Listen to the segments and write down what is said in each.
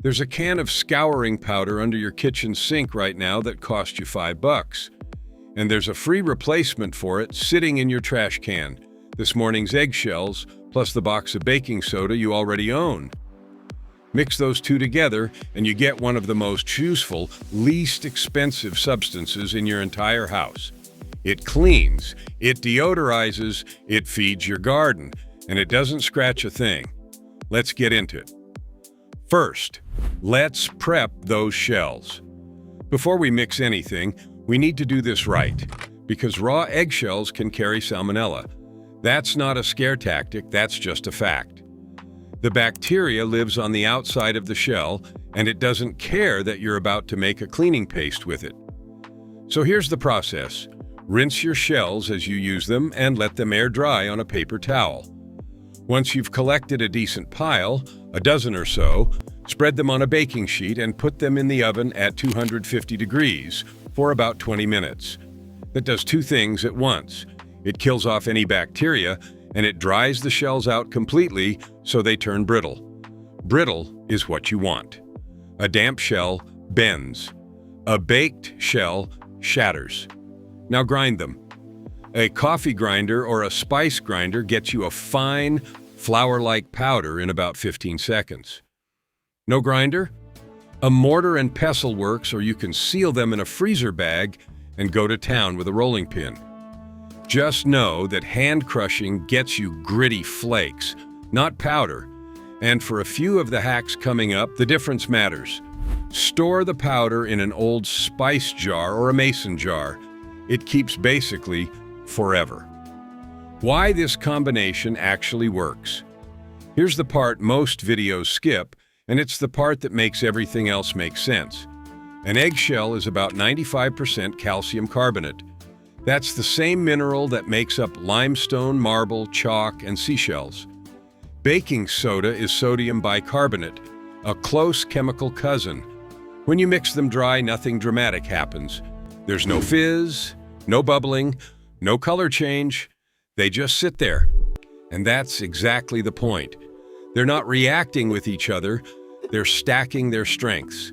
There's a can of scouring powder under your kitchen sink right now that cost you $5. And there's a free replacement for it sitting in your trash can. This morning's eggshells, plus the box of baking soda you already own. Mix those two together and you get one of the most useful, least expensive substances in your entire house. It cleans, it deodorizes, it feeds your garden, and it doesn't scratch a thing. Let's get into it. First, let's prep those shells. Before we mix anything, we need to do this right, because raw eggshells can carry salmonella. That's not a scare tactic, that's just a fact. The bacteria lives on the outside of the shell, and it doesn't care that you're about to make a cleaning paste with it. So here's the process. Rinse your shells as you use them and let them air dry on a paper towel. Once you've collected a decent pile, a dozen or so, spread them on a baking sheet and put them in the oven at 250 degrees for about 20 minutes. That does two things at once. It kills off any bacteria, and it dries the shells out completely so they turn brittle. Brittle is what you want. A damp shell bends. A baked shell shatters. Now grind them. A coffee grinder or a spice grinder gets you a fine, flour-like powder in about 15 seconds. No grinder? A mortar and pestle works, or you can seal them in a freezer bag and go to town with a rolling pin. Just know that hand crushing gets you gritty flakes, not powder. And for a few of the hacks coming up, the difference matters. Store the powder in an old spice jar or a mason jar. It keeps basically forever. Why this combination actually works. Here's the part most videos skip, and it's the part that makes everything else make sense. An eggshell is about 95% calcium carbonate. That's the same mineral that makes up limestone, marble, chalk, and seashells. Baking soda is sodium bicarbonate, a close chemical cousin. When you mix them dry, nothing dramatic happens. There's no fizz, no bubbling, no color change. They just sit there. And that's exactly the point. They're not reacting with each other, they're stacking their strengths.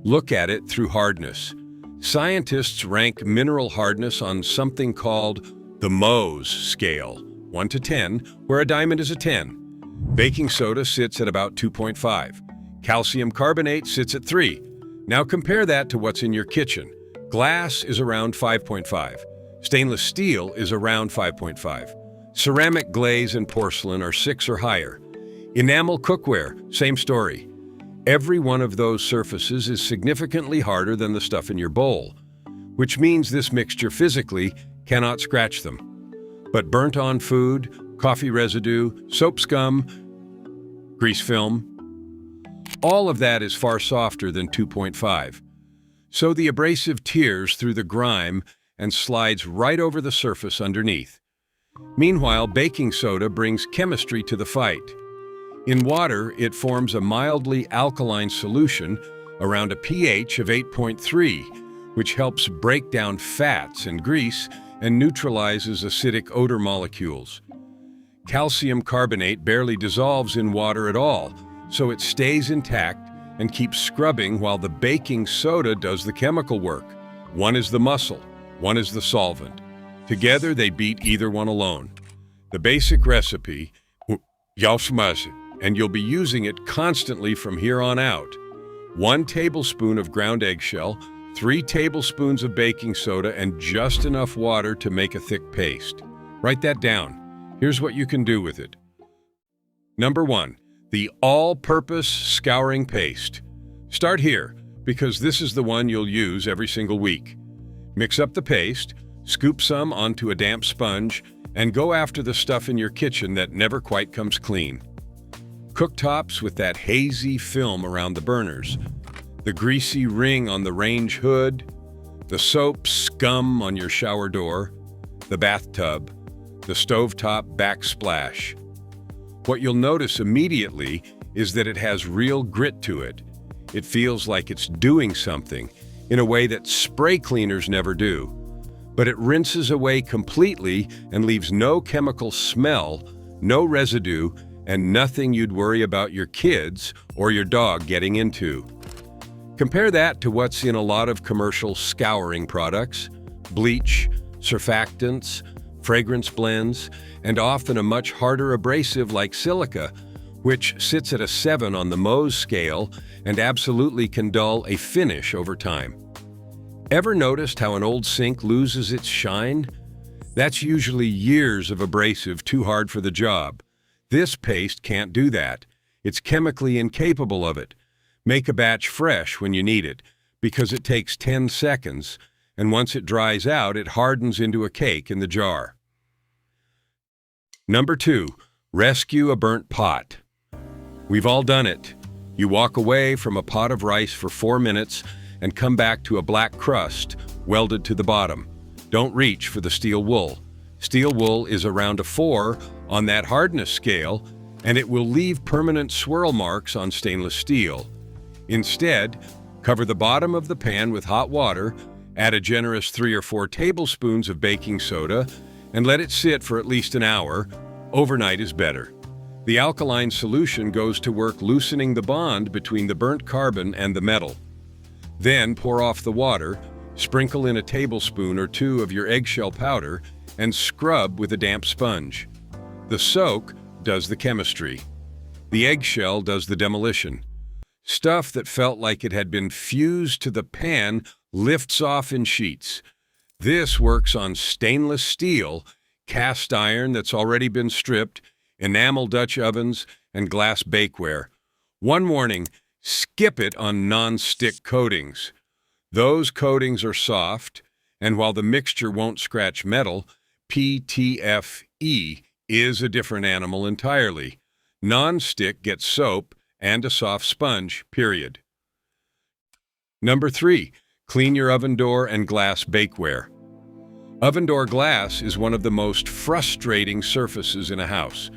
Look at it through hardness. Scientists rank mineral hardness on something called the Mohs scale, 1 to 10, where a diamond is a 10. Baking soda sits at about 2.5. Calcium carbonate sits at 3. Now compare that to what's in your kitchen. Glass is around 5.5. Stainless steel is around 5.5. Ceramic glaze and porcelain are 6 or higher. Enamel cookware, same story. Every one of those surfaces is significantly harder than the stuff in your bowl, which means this mixture physically cannot scratch them. But burnt-on food, coffee residue, soap scum, grease film, all of that is far softer than 2.5. So the abrasive tears through the grime and slides right over the surface underneath. Meanwhile, baking soda brings chemistry to the fight. In water, it forms a mildly alkaline solution around a pH of 8.3, which helps break down fats and grease and neutralizes acidic odor molecules. Calcium carbonate barely dissolves in water at all, so it stays intact and keeps scrubbing while the baking soda does the chemical work. One is the muscle, one is the solvent. Together, they beat either one alone. The basic recipe, and you'll be using it constantly from here on out. 1 tablespoon of ground eggshell, 3 tablespoons of baking soda, and just enough water to make a thick paste. Write that down. Here's what you can do with it. Number 1, the all-purpose scouring paste. Start here, because this is the one you'll use every single week. Mix up the paste, scoop some onto a damp sponge, and go after the stuff in your kitchen that never quite comes clean. Cooktops with that hazy film around the burners, the greasy ring on the range hood, the soap scum on your shower door, the bathtub, the stovetop backsplash. What you'll notice immediately is that it has real grit to it. It feels like it's doing something in a way that spray cleaners never do. But it rinses away completely and leaves no chemical smell, no residue, and nothing you'd worry about your kids or your dog getting into. Compare that to what's in a lot of commercial scouring products: bleach, surfactants, fragrance blends, and often a much harder abrasive like silica, which sits at a 7 on the Mohs scale and absolutely can dull a finish over time. Ever noticed how an old sink loses its shine? That's usually years of abrasive too hard for the job. This paste can't do that. It's chemically incapable of it. Make a batch fresh when you need it, because it takes 10 seconds, and once it dries out, it hardens into a cake in the jar. Number 2, rescue a burnt pot. We've all done it. You walk away from a pot of rice for 4 minutes and come back to a black crust welded to the bottom. Don't reach for the steel wool. Steel wool is around a 4 on that hardness scale, and it will leave permanent swirl marks on stainless steel. Instead, cover the bottom of the pan with hot water, add a generous 3 or 4 tablespoons of baking soda, and let it sit for at least an hour. Overnight is better. The alkaline solution goes to work loosening the bond between the burnt carbon and the metal. Then pour off the water, sprinkle in a tablespoon or 2 of your eggshell powder, and scrub with a damp sponge. The soak does the chemistry. The eggshell does the demolition. Stuff that felt like it had been fused to the pan lifts off in sheets. This works on stainless steel, cast iron that's already been stripped, enamel Dutch ovens, and glass bakeware. One warning: skip it on non-stick coatings. Those coatings are soft, and while the mixture won't scratch metal, PTFE is a different animal entirely. Non-stick gets soap and a soft sponge, period. Number 3, clean your oven door and glass bakeware. Oven door glass is one of the most frustrating surfaces in a house.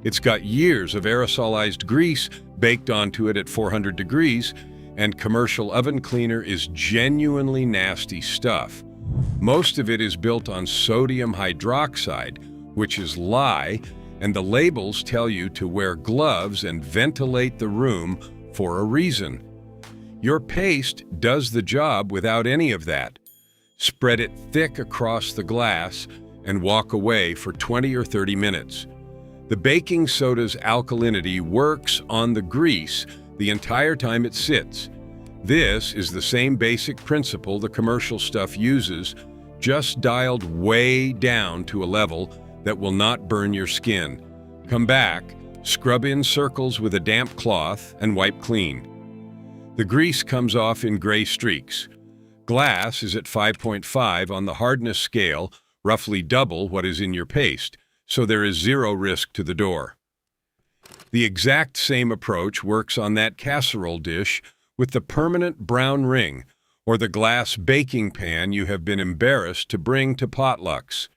It's got years of aerosolized grease baked onto it at 400 degrees, and commercial oven cleaner is genuinely nasty stuff. Most of it is built on sodium hydroxide, which is lye, and the labels tell you to wear gloves and ventilate the room for a reason. Your paste does the job without any of that. Spread it thick across the glass and walk away for 20 or 30 minutes. The baking soda's alkalinity works on the grease the entire time it sits. This is the same basic principle the commercial stuff uses, just dialed way down to a level that will not burn your skin. Come back, scrub in circles with a damp cloth, and wipe clean. The grease comes off in gray streaks. Glass is at 5.5 on the hardness scale, roughly double what is in your paste, so there is zero risk to the door. The exact same approach works on that casserole dish with the permanent brown ring, or the glass baking pan you have been embarrassed to bring to potlucks.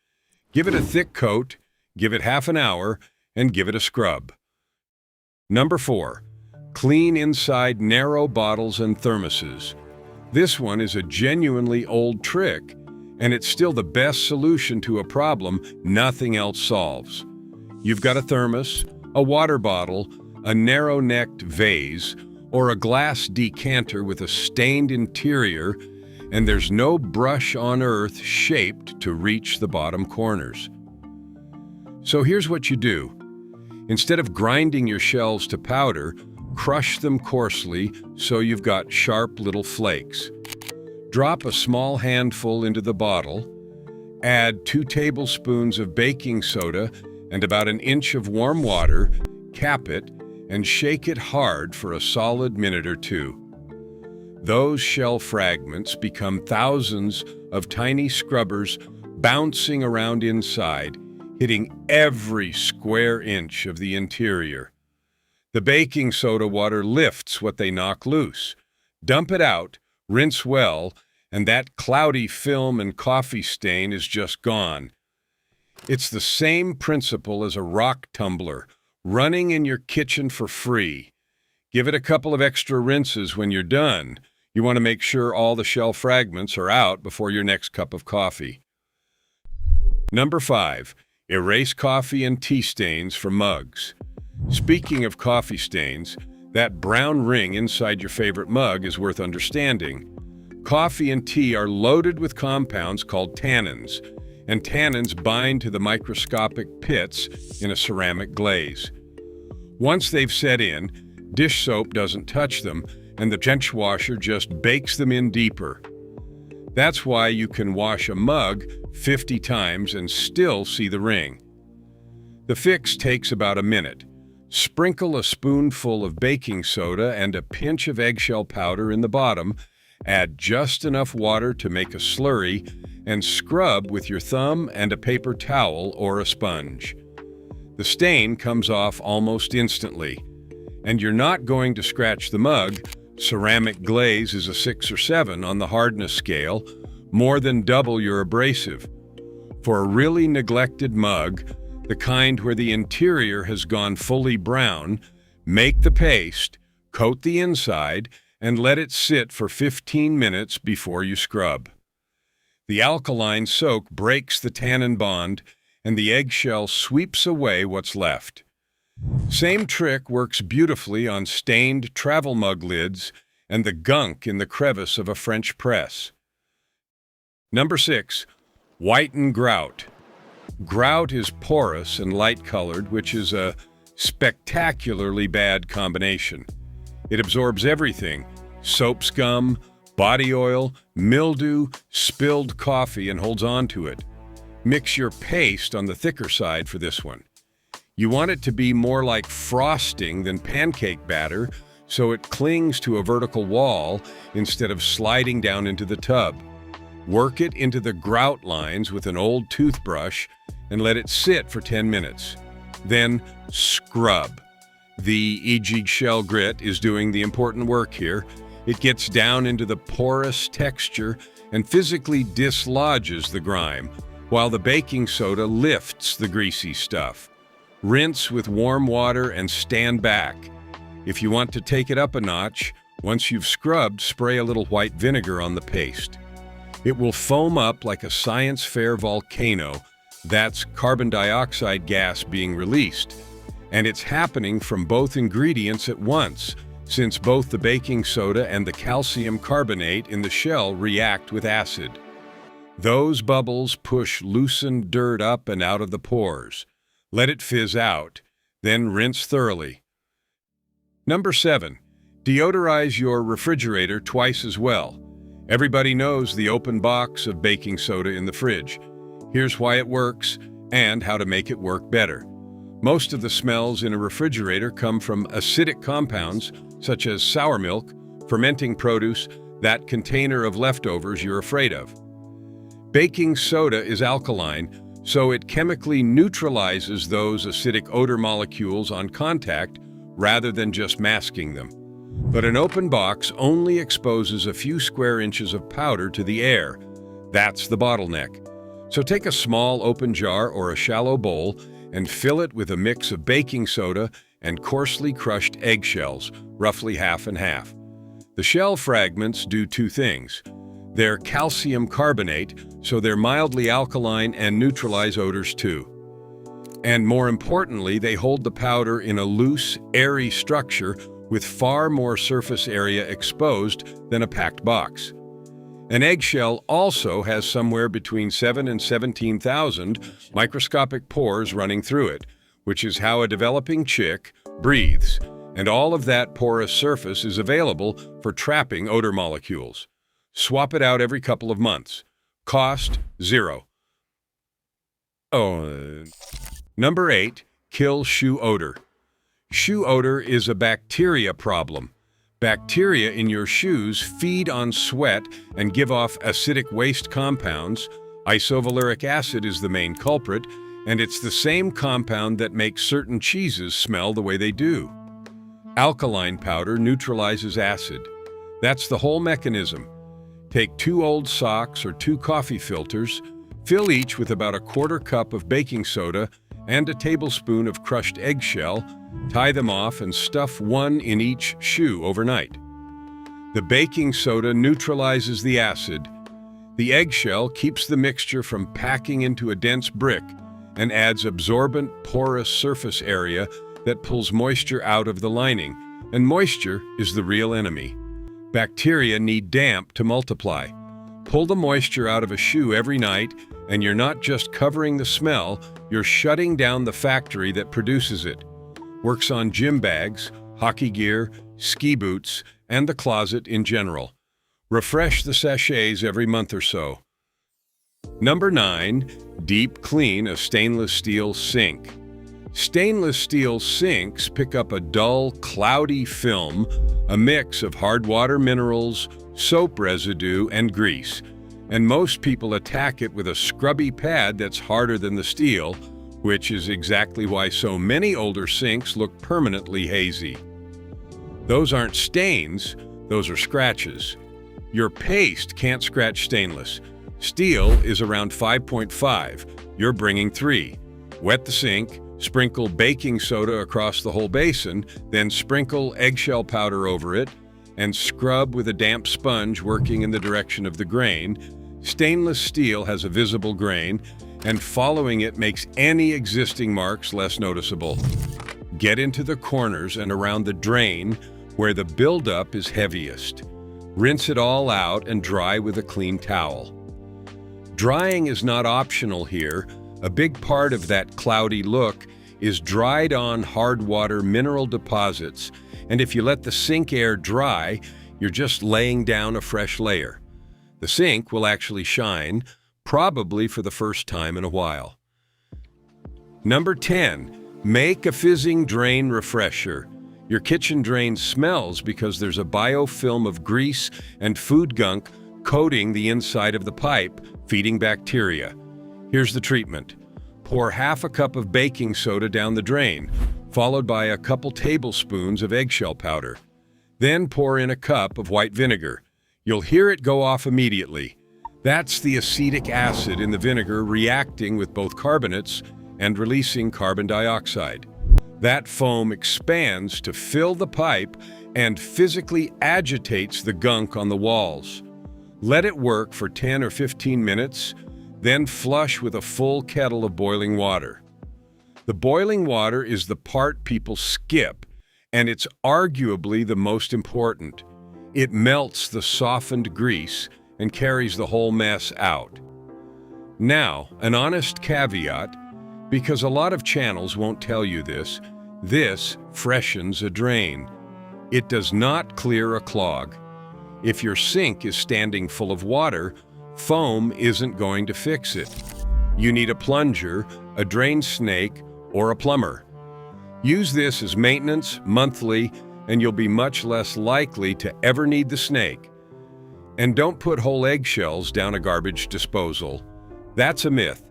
Give it a thick coat, give it half an hour, and give it a scrub. Number 4, clean inside narrow bottles and thermoses. This one is a genuinely old trick, and it's still the best solution to a problem nothing else solves. You've got a thermos, a water bottle, a narrow-necked vase, or a glass decanter with a stained interior, and there's no brush on earth shaped to reach the bottom corners. So here's what you do. Instead of grinding your shells to powder, crush them coarsely so you've got sharp little flakes. Drop a small handful into the bottle, add 2 tablespoons of baking soda and about an inch of warm water, cap it, and shake it hard for a solid minute or 2. Those shell fragments become thousands of tiny scrubbers bouncing around inside, hitting every square inch of the interior. The baking soda water lifts what they knock loose. Dump it out, rinse well, and that cloudy film and coffee stain is just gone. It's the same principle as a rock tumbler, running in your kitchen for free. Give it a couple of extra rinses when you're done. You want to make sure all the shell fragments are out before your next cup of coffee. Number 5, erase coffee and tea stains from mugs. Speaking of coffee stains, that brown ring inside your favorite mug is worth understanding. Coffee and tea are loaded with compounds called tannins, and tannins bind to the microscopic pits in a ceramic glaze. Once they've set in, dish soap doesn't touch them, and the dishwasher just bakes them in deeper. That's why you can wash a mug 50 times and still see the ring. The fix takes about a minute. Sprinkle a spoonful of baking soda and a pinch of eggshell powder in the bottom, add just enough water to make a slurry, and scrub with your thumb and a paper towel or a sponge. The stain comes off almost instantly. And you're not going to scratch the mug. Ceramic glaze is a 6 or 7 on the hardness scale, more than double your abrasive. For a really neglected mug, the kind where the interior has gone fully brown, make the paste, coat the inside, and let it sit for 15 minutes before you scrub. The alkaline soak breaks the tannin bond, and the eggshell sweeps away what's left. Same trick works beautifully on stained travel mug lids and the gunk in the crevice of a French press. Number 6. Whiten grout. Grout is porous and light-colored, which is a spectacularly bad combination. It absorbs everything: soap scum, body oil, mildew, spilled coffee, and holds on to it. Mix your paste on the thicker side for this one. You want it to be more like frosting than pancake batter, so it clings to a vertical wall instead of sliding down into the tub. Work it into the grout lines with an old toothbrush and let it sit for 10 minutes. Then scrub. The Eggshells grit is doing the important work here. It gets down into the porous texture and physically dislodges the grime, while the baking soda lifts the greasy stuff. Rinse with warm water and stand back. If you want to take it up a notch, once you've scrubbed, spray a little white vinegar on the paste. It will foam up like a science fair volcano. That's carbon dioxide gas being released. And it's happening from both ingredients at once, since both the baking soda and the calcium carbonate in the shell react with acid. Those bubbles push loosened dirt up and out of the pores. Let it fizz out, then rinse thoroughly. Number 7. Deodorize your refrigerator twice as well. Everybody knows the open box of baking soda in the fridge. Here's why it works and how to make it work better. Most of the smells in a refrigerator come from acidic compounds such as sour milk, fermenting produce, that container of leftovers you're afraid of. Baking soda is alkaline, so it chemically neutralizes those acidic odor molecules on contact rather than just masking them. But an open box only exposes a few square inches of powder to the air. That's the bottleneck. So take a small open jar or a shallow bowl and fill it with a mix of baking soda and coarsely crushed eggshells, roughly half and half. The shell fragments do two things. They're calcium carbonate, so they're mildly alkaline and neutralize odors too. And more importantly, they hold the powder in a loose, airy structure with far more surface area exposed than a packed box. An eggshell also has somewhere between 7 and 17,000 microscopic pores running through it, which is how a developing chick breathes, and all of that porous surface is available for trapping odor molecules. Swap it out every couple of months. Cost, $0. Number 8, kill shoe odor. Shoe odor is a bacteria problem. Bacteria in your shoes feed on sweat and give off acidic waste compounds. Isovaleric acid is the main culprit, and it's the same compound that makes certain cheeses smell the way they do. Alkaline powder neutralizes acid. That's the whole mechanism. Take 2 old socks or 2 coffee filters, fill each with about a 1/4 cup of baking soda and a tablespoon of crushed eggshell, tie them off and stuff 1 in each shoe overnight. The baking soda neutralizes the acid. The eggshell keeps the mixture from packing into a dense brick and adds absorbent, porous surface area that pulls moisture out of the lining, and moisture is the real enemy. Bacteria need damp to multiply. Pull the moisture out of a shoe every night, and you're not just covering the smell, you're shutting down the factory that produces it. Works on gym bags, hockey gear, ski boots, and the closet in general. Refresh the sachets every month or so. Number 9. Deep clean a stainless steel sink. Stainless steel sinks pick up a dull, cloudy film, a mix of hard water minerals, soap residue, and grease, and most people attack it with a scrubby pad that's harder than the steel, which is exactly why so many older sinks look permanently hazy. Those aren't stains, those are scratches. Your paste can't scratch stainless. Steel is around 5.5, you're bringing 3. Wet the sink, sprinkle baking soda across the whole basin, then sprinkle eggshell powder over it, and scrub with a damp sponge working in the direction of the grain. Stainless steel has a visible grain, and following it makes any existing marks less noticeable. Get into the corners and around the drain where the buildup is heaviest. Rinse it all out and dry with a clean towel. Drying is not optional here. A big part of that cloudy look is dried-on hard water mineral deposits, and if you let the sink air dry, you're just laying down a fresh layer. The sink will actually shine, probably for the first time in a while. Number 10. Make a fizzing drain refresher. Your kitchen drain smells because there's a biofilm of grease and food gunk coating the inside of the pipe, feeding bacteria. Here's the treatment. Pour half a cup of baking soda down the drain, followed by a couple tablespoons of eggshell powder. Then pour in a cup of white vinegar. You'll hear it go off immediately. That's the acetic acid in the vinegar reacting with both carbonates and releasing carbon dioxide. That foam expands to fill the pipe and physically agitates the gunk on the walls. Let it work for 10 or 15 minutes, then flush with a full kettle of boiling water. The boiling water is the part people skip, and it's arguably the most important. It melts the softened grease and carries the whole mess out. Now, an honest caveat, because a lot of channels won't tell you this freshens a drain. It does not clear a clog. If your sink is standing full of water, foam isn't going to fix it. You need a plunger, a drain snake, or a plumber. Use this as maintenance monthly, and you'll be much less likely to ever need the snake. And don't put whole eggshells down a garbage disposal. That's a myth.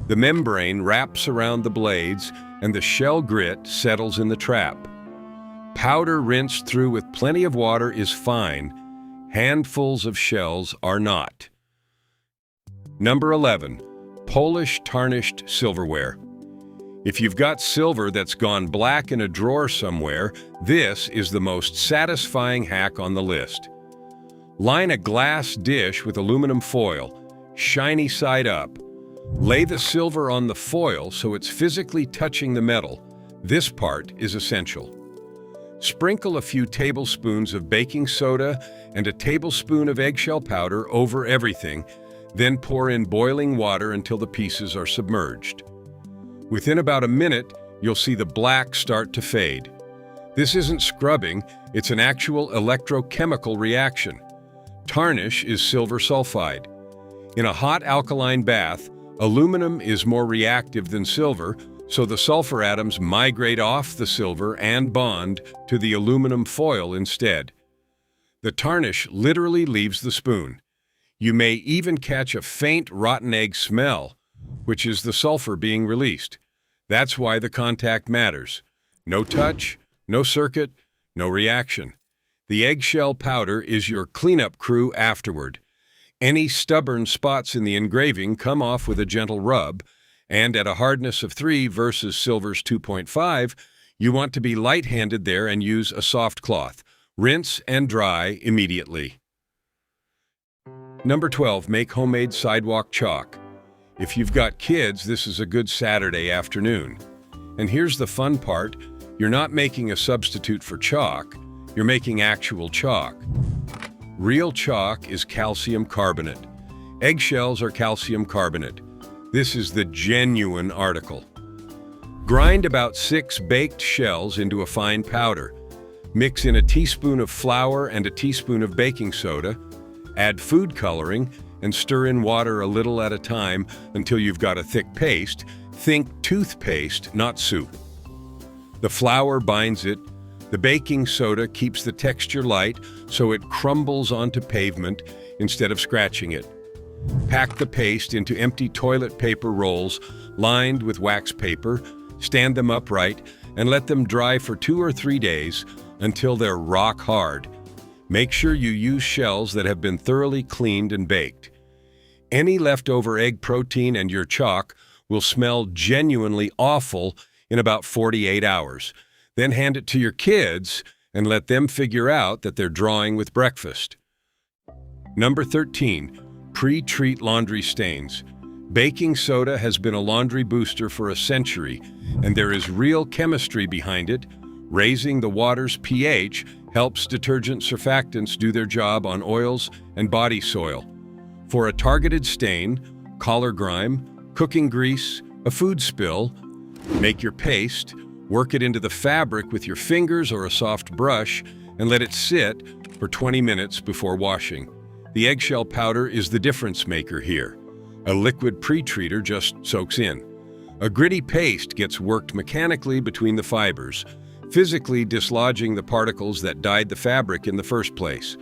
The membrane wraps around the blades, and the shell grit settles in the trap. Powder rinsed through with plenty of water is fine. Handfuls of shells are not. Number 11. Polish tarnished silverware. If you've got silver that's gone black in a drawer somewhere, this is the most satisfying hack on the list. Line a glass dish with aluminum foil, shiny side up. Lay the silver on the foil so it's physically touching the metal. This part is essential. Sprinkle a few tablespoons of baking soda and a tablespoon of eggshell powder over everything, then pour in boiling water until the pieces are submerged. Within about a minute, you'll see the black start to fade. This isn't scrubbing, it's an actual electrochemical reaction. Tarnish is silver sulfide. In a hot alkaline bath, aluminum is more reactive than silver, so the sulfur atoms migrate off the silver and bond to the aluminum foil instead. The tarnish literally leaves the spoon. You may even catch a faint rotten egg smell, which is the sulfur being released. That's why the contact matters. No touch, no circuit, no reaction. The eggshell powder is your cleanup crew afterward. Any stubborn spots in the engraving come off with a gentle rub, and at a hardness of 3 versus silver's 2.5, you want to be light-handed there and use a soft cloth. Rinse and dry immediately. Number 12, make homemade sidewalk chalk. If you've got kids, this is a good Saturday afternoon. And here's the fun part, you're not making a substitute for chalk, you're making actual chalk. Real chalk is calcium carbonate. Eggshells are calcium carbonate. This is the genuine article. Grind about 6 baked shells into a fine powder. Mix in a teaspoon of flour and a teaspoon of baking soda. Add food coloring and stir in water a little at a time until you've got a thick paste. Think toothpaste, not soup. The flour binds it. The baking soda keeps the texture light so it crumbles onto pavement instead of scratching it. Pack the paste into empty toilet paper rolls lined with wax paper, stand them upright, and let them dry for 2 or 3 days until they're rock hard. Make sure you use shells that have been thoroughly cleaned and baked. Any leftover egg protein and your chalk will smell genuinely awful in about 48 hours. Then hand it to your kids and let them figure out that they're drawing with breakfast. Number 13. Pre-treat laundry stains. Baking soda has been a laundry booster for a century, and there is real chemistry behind it. Raising the water's pH helps detergent surfactants do their job on oils and body soil. For a targeted stain, collar grime, cooking grease, a food spill, make your paste, work it into the fabric with your fingers or a soft brush, and let it sit for 20 minutes before washing. The eggshell powder is the difference maker here. A liquid pre-treater just soaks in. A gritty paste gets worked mechanically between the fibers, physically dislodging the particles that dyed the fabric in the first place.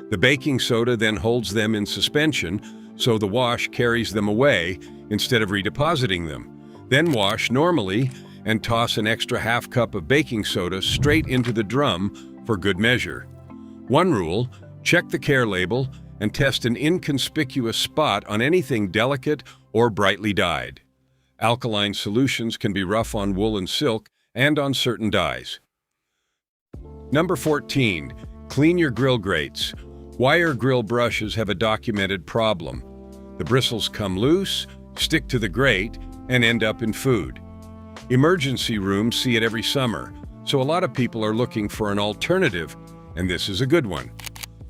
The baking soda then holds them in suspension, so the wash carries them away instead of redepositing them. Then wash normally and toss an extra half cup of baking soda straight into the drum for good measure. One rule, check the care label and test an inconspicuous spot on anything delicate or brightly dyed. Alkaline solutions can be rough on wool and silk and on certain dyes. Number 14. Clean your grill grates. Wire grill brushes have a documented problem. The bristles come loose, stick to the grate, and end up in food. Emergency rooms see it every summer, so a lot of people are looking for an alternative, and this is a good one.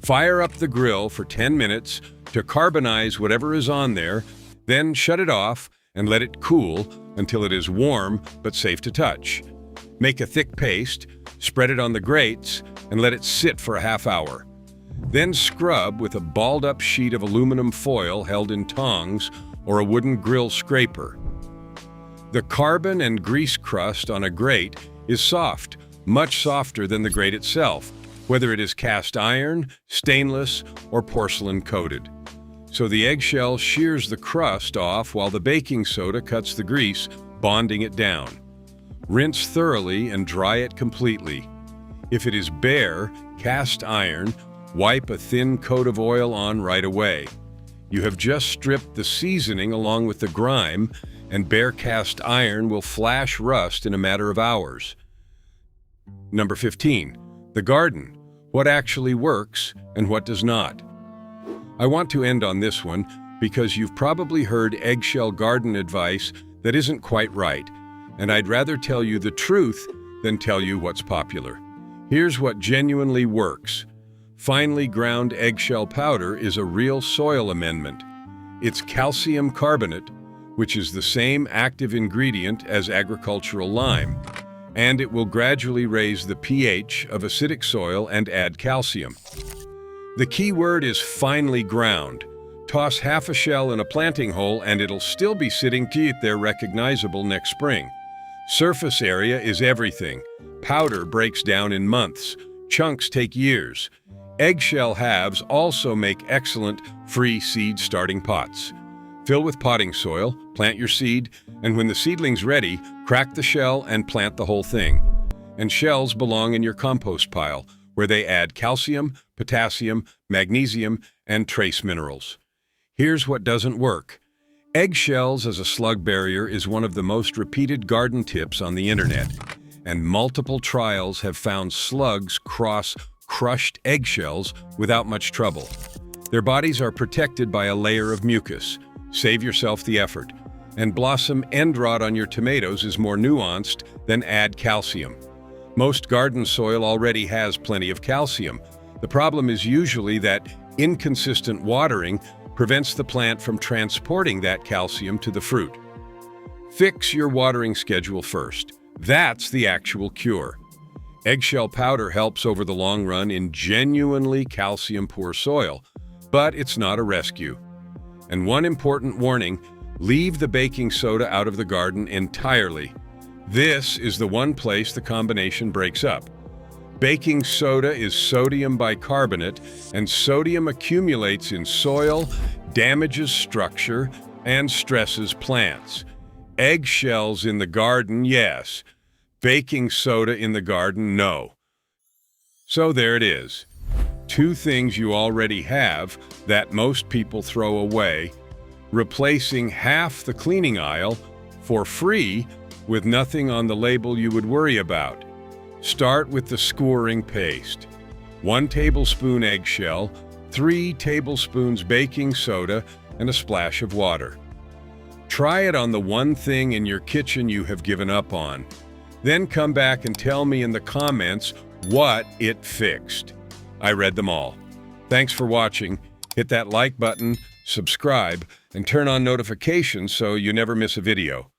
Fire up the grill for 10 minutes to carbonize whatever is on there, then shut it off and let it cool until it is warm but safe to touch. Make a thick paste, spread it on the grates, and let it sit for a half hour. Then scrub with a balled-up sheet of aluminum foil held in tongs or a wooden grill scraper. The carbon and grease crust on a grate is soft, much softer than the grate itself, whether it is cast iron, stainless, or porcelain coated. So the eggshell shears the crust off while the baking soda cuts the grease, bonding it down. Rinse thoroughly and dry it completely. If it is bare, cast iron, wipe a thin coat of oil on right away. You have just stripped the seasoning along with the grime, and bare cast iron will flash rust in a matter of hours. Number 15. The garden. What actually works and what does not. I want to end on this one because you've probably heard eggshell garden advice that isn't quite right, and I'd rather tell you the truth than tell you what's popular. Here's what genuinely works. Finely ground eggshell powder is a real soil amendment. It's calcium carbonate, which is the same active ingredient as agricultural lime, and it will gradually raise the pH of acidic soil and add calcium. The key word is finely ground. Toss half a shell in a planting hole and it'll still be sitting there recognizable next spring. Surface area is everything. Powder breaks down in months. Chunks take years. Eggshell halves also make excellent free seed starting pots. Fill with potting soil, plant your seed, and when the seedling's ready, crack the shell and plant the whole thing. And shells belong in your compost pile, where they add calcium, potassium, magnesium, and trace minerals. Here's what doesn't work. Eggshells as a slug barrier is one of the most repeated garden tips on the internet, and multiple trials have found slugs cross crushed eggshells without much trouble. Their bodies are protected by a layer of mucus. Save yourself the effort. And blossom end rot on your tomatoes is more nuanced than add calcium. Most garden soil already has plenty of calcium. The problem is usually that inconsistent watering prevents the plant from transporting that calcium to the fruit. Fix your watering schedule first. That's the actual cure. Eggshell powder helps over the long run in genuinely calcium-poor soil, but it's not a rescue. And one important warning, leave the baking soda out of the garden entirely. This is the one place the combination breaks up. Baking soda is sodium bicarbonate, and sodium accumulates in soil, damages structure, and stresses plants. Eggshells in the garden, yes. Baking soda in the garden, no. So there it is. Two things you already have that most people throw away, replacing half the cleaning aisle for free with nothing on the label you would worry about. Start with the scouring paste. 1 tablespoon eggshell, 3 tablespoons baking soda, and a splash of water. Try it on the one thing in your kitchen you have given up on. Then come back and tell me in the comments what it fixed. I read them all. Thanks for watching. Hit that like button, subscribe, and turn on notifications so you never miss a video.